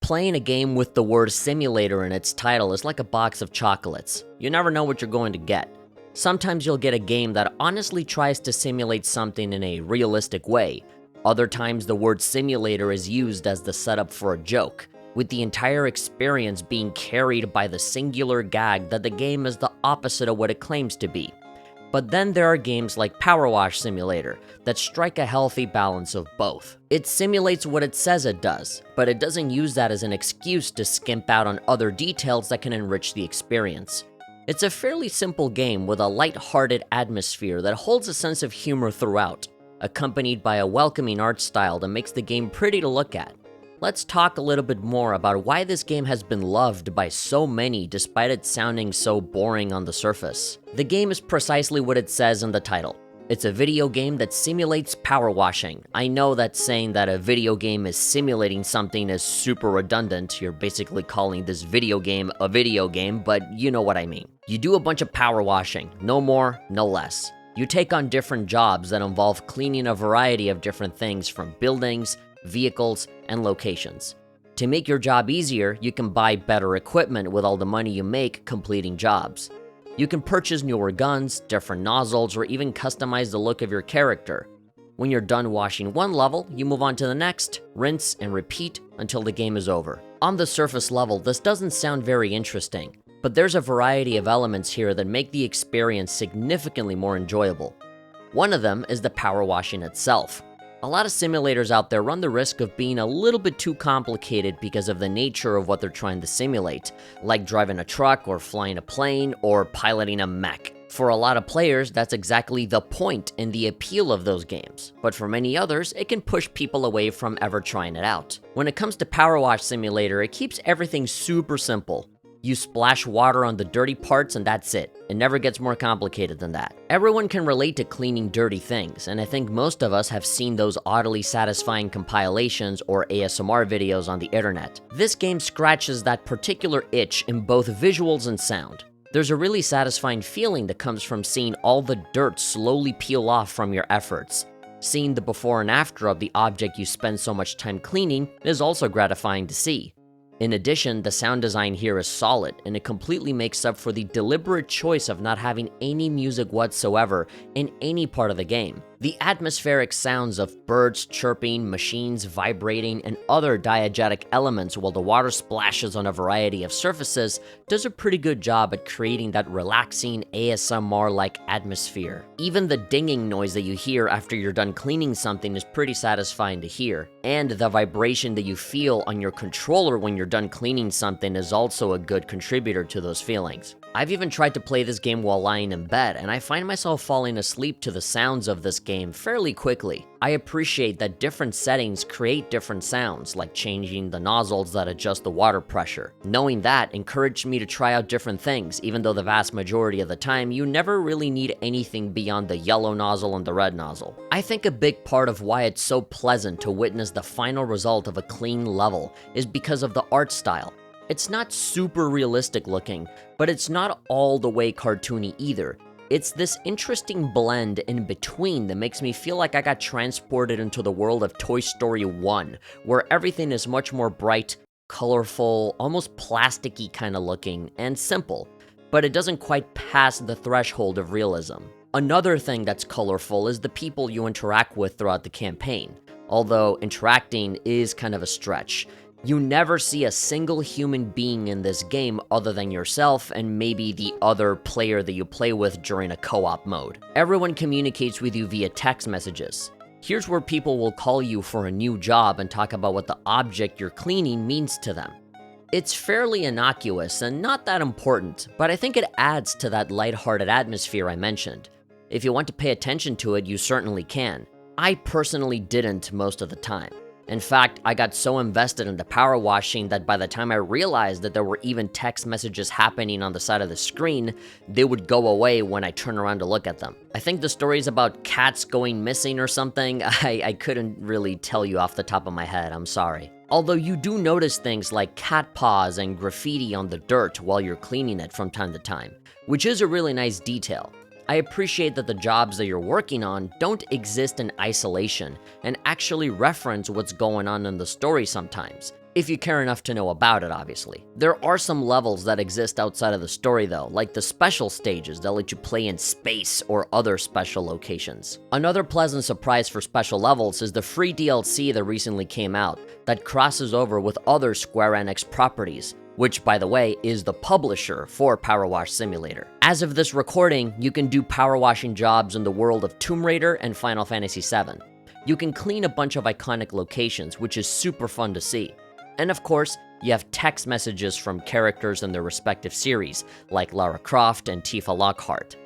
Playing a game with the word simulator in its title is like a box of chocolates. You never know what you're going to get. Sometimes you'll get a game that honestly tries to simulate something in a realistic way. Other times the word simulator is used as the setup for a joke, with the entire experience being carried by the singular gag that the game is the opposite of what it claims to be. But then there are games like PowerWash Simulator that strike a healthy balance of both. It simulates what it says it does, but it doesn't use that as an excuse to skimp out on other details that can enrich the experience. It's a fairly simple game with a light-hearted atmosphere that holds a sense of humor throughout, accompanied by a welcoming art style that makes the game pretty to look at. Let's talk a little bit more about why this game has been loved by so many despite it sounding so boring on the surface. The game is precisely what it says in the title. It's a video game that simulates power washing. I know that saying that a video game is simulating something is super redundant. You're basically calling this video game a video game, but you know what I mean. You do a bunch of power washing, no more, no less. You take on different jobs that involve cleaning a variety of different things from buildings, vehicles, and locations. To make your job easier, you can buy better equipment with all the money you make completing jobs. You can purchase newer guns, different nozzles, or even customize the look of your character. When you're done washing one level, you move on to the next, rinse and repeat until the game is over. On the surface level, this doesn't sound very interesting, but there's a variety of elements here that make the experience significantly more enjoyable. One of them is the power washing itself. A lot of simulators out there run the risk of being a little bit too complicated because of the nature of what they're trying to simulate, like driving a truck or flying a plane or piloting a mech. For a lot of players, that's exactly the point and the appeal of those games, but for many others, it can push people away from ever trying it out. When it comes to PowerWash Simulator, it keeps everything super simple. You splash water on the dirty parts and that's it. It never gets more complicated than that. Everyone can relate to cleaning dirty things, and I think most of us have seen those oddly satisfying compilations or ASMR videos on the internet. This game scratches that particular itch in both visuals and sound. There's a really satisfying feeling that comes from seeing all the dirt slowly peel off from your efforts. Seeing the before and after of the object you spend so much time cleaning is also gratifying to see. In addition, the sound design here is solid, and it completely makes up for the deliberate choice of not having any music whatsoever in any part of the game. The atmospheric sounds of birds chirping, machines vibrating, and other diegetic elements while the water splashes on a variety of surfaces does a pretty good job at creating that relaxing ASMR-like atmosphere. Even the dinging noise that you hear after you're done cleaning something is pretty satisfying to hear, and the vibration that you feel on your controller when you're done cleaning something is also a good contributor to those feelings. I've even tried to play this game while lying in bed, and I find myself falling asleep to the sounds of this game fairly quickly. I appreciate that different settings create different sounds, like changing the nozzles that adjust the water pressure. Knowing that encouraged me to try out different things, even though the vast majority of the time you never really need anything beyond the yellow nozzle and the red nozzle. I think a big part of why it's so pleasant to witness the final result of a clean level is because of the art style. It's not super realistic looking, but it's not all the way cartoony either. It's this interesting blend in between that makes me feel like I got transported into the world of Toy Story 1, where everything is much more bright, colorful, almost plasticky kind of looking, and simple, but it doesn't quite pass the threshold of realism. Another thing that's colorful is the people you interact with throughout the campaign, although interacting is kind of a stretch. You never see a single human being in this game other than yourself and maybe the other player that you play with during a co-op mode. Everyone communicates with you via text messages. Here's where people will call you for a new job and talk about what the object you're cleaning means to them. It's fairly innocuous and not that important, but I think it adds to that lighthearted atmosphere I mentioned. If you want to pay attention to it, you certainly can. I personally didn't most of the time. In fact, I got so invested in the power washing that by the time I realized that there were even text messages happening on the side of the screen, they would go away when I turn around to look at them. I think the story's about cats going missing or something. I couldn't really tell you off the top of my head, I'm sorry. Although you do notice things like cat paws and graffiti on the dirt while you're cleaning it from time to time, which is a really nice detail. I appreciate that the jobs that you're working on don't exist in isolation and actually reference what's going on in the story sometimes. If you care enough to know about it, obviously. There are some levels that exist outside of the story though, like the special stages that let you play in space or other special locations. Another pleasant surprise for special levels is the free DLC that recently came out that crosses over with other Square Enix properties, which, by the way, is the publisher for PowerWash Simulator. As of this recording, you can do power washing jobs in the world of Tomb Raider and Final Fantasy VII. You can clean a bunch of iconic locations, which is super fun to see. And of course, you have text messages from characters in their respective series, like Lara Croft and Tifa Lockhart.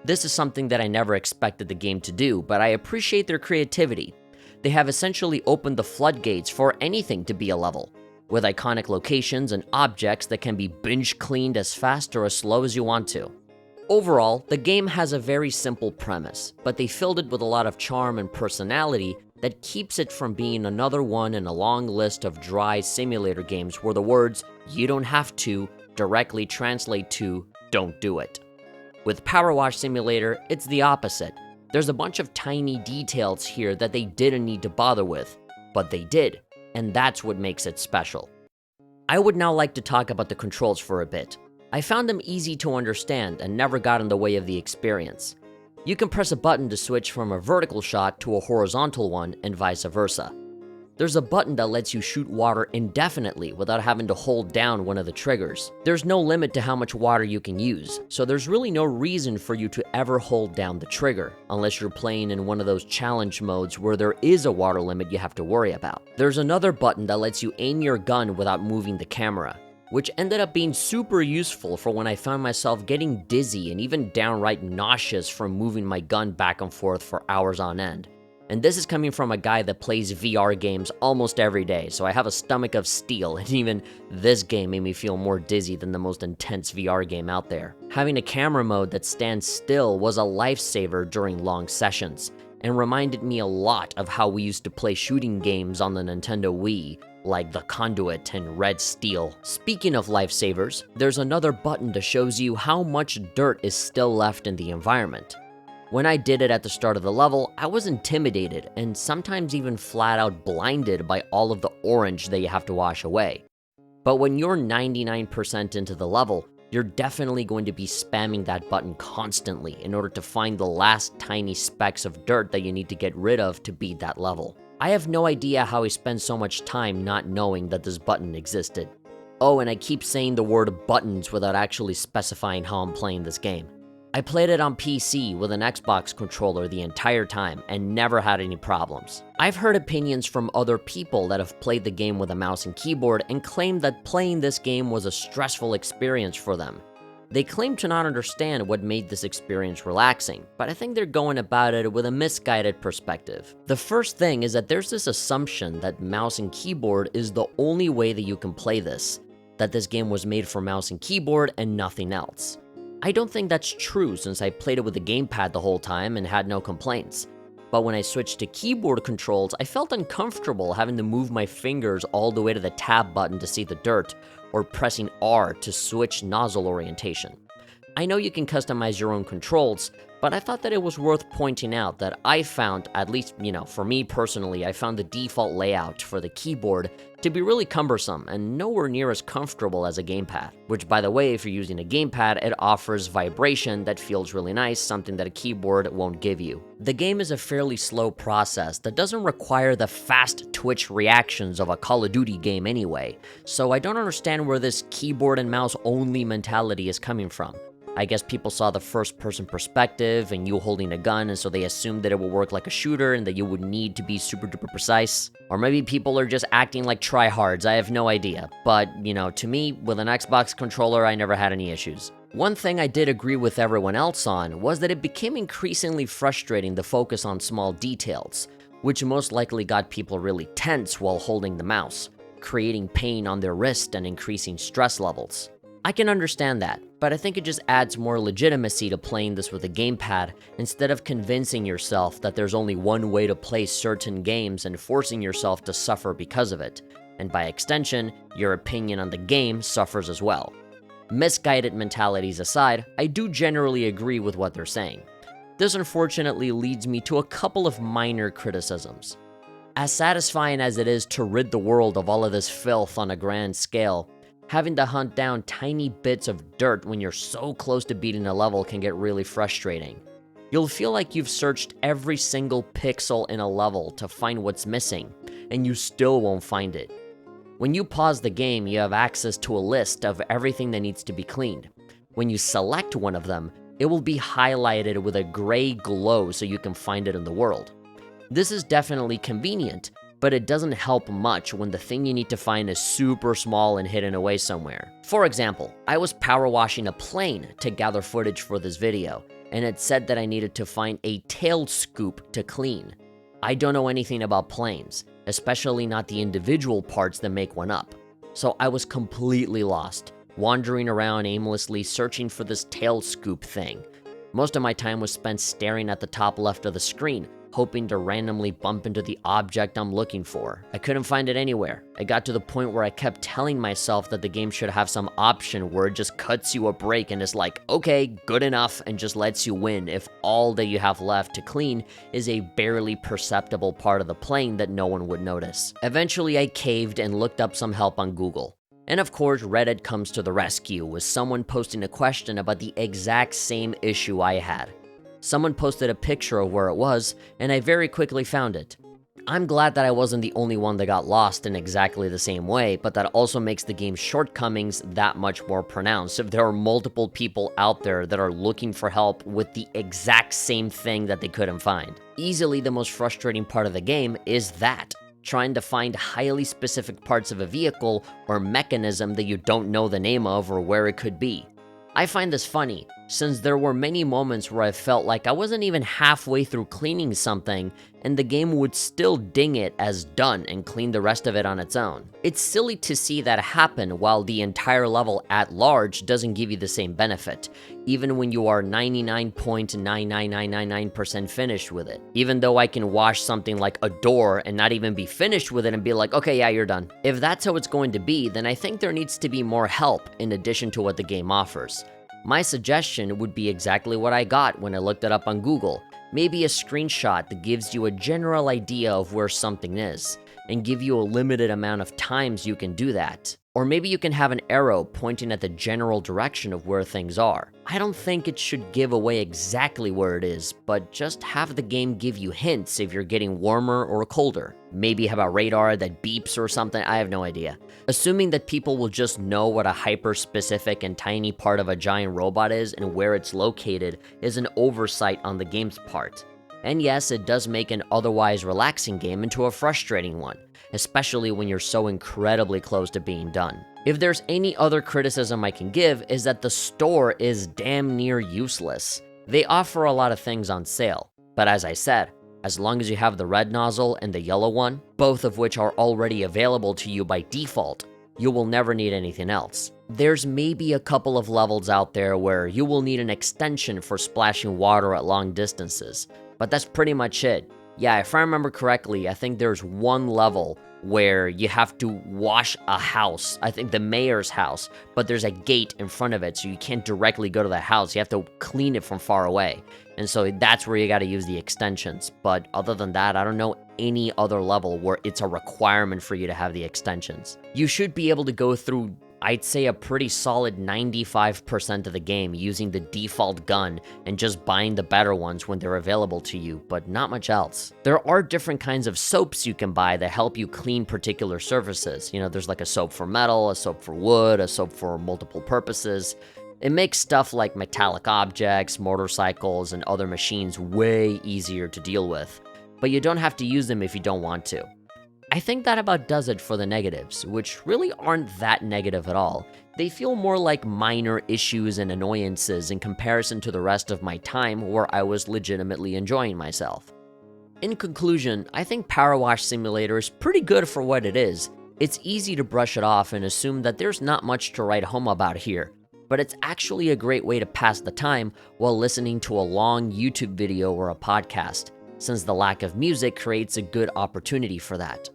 This is something that I never expected the game to do, but I appreciate their creativity. They have essentially opened the floodgates for anything to be a level, with iconic locations and objects that can be binge cleaned as fast or as slow as you want to. Overall, the game has a very simple premise, but they filled it with a lot of charm and personality that keeps it from being another one in a long list of dry simulator games where the words, "you don't have to," directly translate to, "don't do it." With PowerWash Simulator, it's the opposite. There's a bunch of tiny details here that they didn't need to bother with, but they did, and that's what makes it special. I would now like to talk about the controls for a bit. I found them easy to understand and never got in the way of the experience. You can press a button to switch from a vertical shot to a horizontal one and vice versa. There's a button that lets you shoot water indefinitely without having to hold down one of the triggers. There's no limit to how much water you can use, so there's really no reason for you to ever hold down the trigger, unless you're playing in one of those challenge modes where there is a water limit you have to worry about. There's another button that lets you aim your gun without moving the camera, which ended up being super useful for when I found myself getting dizzy and even downright nauseous from moving my gun back and forth for hours on end. And this is coming from a guy that plays VR games almost every day, so I have a stomach of steel, and even this game made me feel more dizzy than the most intense VR game out there. Having a camera mode that stands still was a lifesaver during long sessions, and reminded me a lot of how we used to play shooting games on the Nintendo Wii, like The Conduit and Red Steel. Speaking of lifesavers, there's another button that shows you how much dirt is still left in the environment. When I did it at the start of the level, I was intimidated and sometimes even flat out blinded by all of the orange that you have to wash away. But when you're 99% into the level, you're definitely going to be spamming that button constantly in order to find the last tiny specks of dirt that you need to get rid of to beat that level. I have no idea how I spent so much time not knowing that this button existed. Oh, and I keep saying the word buttons without actually specifying how I'm playing this game. I played it on PC with an Xbox controller the entire time and never had any problems. I've heard opinions from other people that have played the game with a mouse and keyboard and claimed that playing this game was a stressful experience for them. They claim to not understand what made this experience relaxing, but I think they're going about it with a misguided perspective. The first thing is that there's this assumption that mouse and keyboard is the only way that you can play this, that this game was made for mouse and keyboard and nothing else. I don't think that's true since I played it with a gamepad the whole time and had no complaints. But when I switched to keyboard controls, I felt uncomfortable having to move my fingers all the way to the tab button to see the dirt, or pressing R to switch nozzle orientation. I know you can customize your own controls, but I thought that it was worth pointing out that I found, at least, for me personally, I found the default layout for the keyboard to be really cumbersome and nowhere near as comfortable as a gamepad. Which, by the way, if you're using a gamepad, it offers vibration that feels really nice, something that a keyboard won't give you. The game is a fairly slow process that doesn't require the fast twitch reactions of a Call of Duty game anyway, so I don't understand where this keyboard and mouse only mentality is coming from. I guess people saw the first-person perspective and you holding a gun, and so they assumed that it would work like a shooter and that you would need to be super-duper precise. Or maybe people are just acting like tryhards, I have no idea. But, to me, with an Xbox controller, I never had any issues. One thing I did agree with everyone else on was that it became increasingly frustrating to focus on small details, which most likely got people really tense while holding the mouse, creating pain on their wrist and increasing stress levels. I can understand that, but I think it just adds more legitimacy to playing this with a gamepad instead of convincing yourself that there's only one way to play certain games and forcing yourself to suffer because of it. And by extension, your opinion on the game suffers as well. Misguided mentalities aside, I do generally agree with what they're saying. This unfortunately leads me to a couple of minor criticisms. As satisfying as it is to rid the world of all of this filth on a grand scale, having to hunt down tiny bits of dirt when you're so close to beating a level can get really frustrating. You'll feel like you've searched every single pixel in a level to find what's missing, and you still won't find it. When you pause the game, you have access to a list of everything that needs to be cleaned. When you select one of them, it will be highlighted with a gray glow so you can find it in the world. This is definitely convenient, but it doesn't help much when the thing you need to find is super small and hidden away somewhere. For example, I was power washing a plane to gather footage for this video, and it said that I needed to find a tail scoop to clean. I don't know anything about planes, especially not the individual parts that make one up. So I was completely lost, wandering around aimlessly searching for this tail scoop thing. Most of my time was spent staring at the top left of the screen, hoping to randomly bump into the object I'm looking for. I couldn't find it anywhere. I got to the point where I kept telling myself that the game should have some option where it just cuts you a break and is like, okay, good enough, and just lets you win if all that you have left to clean is a barely perceptible part of the plane that no one would notice. Eventually I caved and looked up some help on Google. And of course, Reddit comes to the rescue with someone posting a question about the exact same issue I had. Someone posted a picture of where it was, and I very quickly found it. I'm glad that I wasn't the only one that got lost in exactly the same way, but that also makes the game's shortcomings that much more pronounced if there are multiple people out there that are looking for help with the exact same thing that they couldn't find. Easily the most frustrating part of the game is that, trying to find highly specific parts of a vehicle or mechanism that you don't know the name of or where it could be. I find this funny, since there were many moments where I felt like I wasn't even halfway through cleaning something, and the game would still ding it as done and clean the rest of it on its own. It's silly to see that happen while the entire level at large doesn't give you the same benefit, even when you are 99.99999% finished with it. Even though I can wash something like a door and not even be finished with it and be like, okay, yeah, you're done. If that's how it's going to be, then I think there needs to be more help in addition to what the game offers. My suggestion would be exactly what I got when I looked it up on Google. Maybe a screenshot that gives you a general idea of where something is, and give you a limited amount of times you can do that. Or maybe you can have an arrow pointing at the general direction of where things are. I don't think it should give away exactly where it is, but just have the game give you hints if you're getting warmer or colder. Maybe have a radar that beeps or something, I have no idea. Assuming that people will just know what a hyper-specific and tiny part of a giant robot is and where it's located is an oversight on the game's part. And yes, it does make an otherwise relaxing game into a frustrating one, especially when you're so incredibly close to being done. If there's any other criticism I can give is that the store is damn near useless. They offer a lot of things on sale, but as I said, as long as you have the red nozzle and the yellow one, both of which are already available to you by default, you will never need anything else. There's maybe a couple of levels out there where you will need an extension for splashing water at long distances, but that's pretty much it. Yeah, if I remember correctly, I think there's one level where you have to wash a house, I think the mayor's house, but there's a gate in front of it, so you can't directly go to the house. You have to clean it from far away. And so that's where you got to use the extensions. But other than that, I don't know any other level where it's a requirement for you to have the extensions. You should be able to go through, I'd say, a pretty solid 95% of the game using the default gun and just buying the better ones when they're available to you, but not much else. There are different kinds of soaps you can buy that help you clean particular surfaces. You know, there's like a soap for metal, a soap for wood, a soap for multiple purposes. It makes stuff like metallic objects, motorcycles, and other machines way easier to deal with, but you don't have to use them if you don't want to. I think that about does it for the negatives, which really aren't that negative at all. They feel more like minor issues and annoyances in comparison to the rest of my time where I was legitimately enjoying myself. In conclusion, I think PowerWash Simulator is pretty good for what it is. It's easy to brush it off and assume that there's not much to write home about here, but it's actually a great way to pass the time while listening to a long YouTube video or a podcast, since the lack of music creates a good opportunity for that.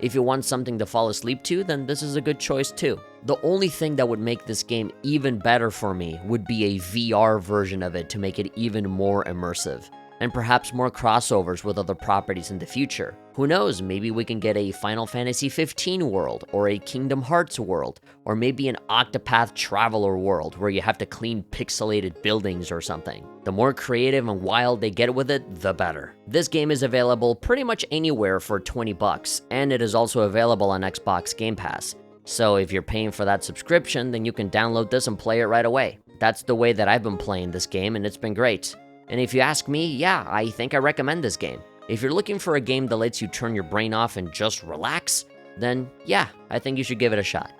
If you want something to fall asleep to, then this is a good choice too. The only thing that would make this game even better for me would be a VR version of it to make it even more immersive. and perhaps more crossovers with other properties in the future. Who knows, maybe we can get a Final Fantasy 15 world, or a Kingdom Hearts world, or maybe an Octopath Traveler world where you have to clean pixelated buildings or something. The more creative and wild they get with it, the better. This game is available pretty much anywhere for 20 bucks, and it is also available on Xbox Game Pass. So if you're paying for that subscription, then you can download this and play it right away. That's the way that I've been playing this game, and it's been great. And if you ask me, yeah, I think I recommend this game. If you're looking for a game that lets you turn your brain off and just relax, then yeah, I think you should give it a shot.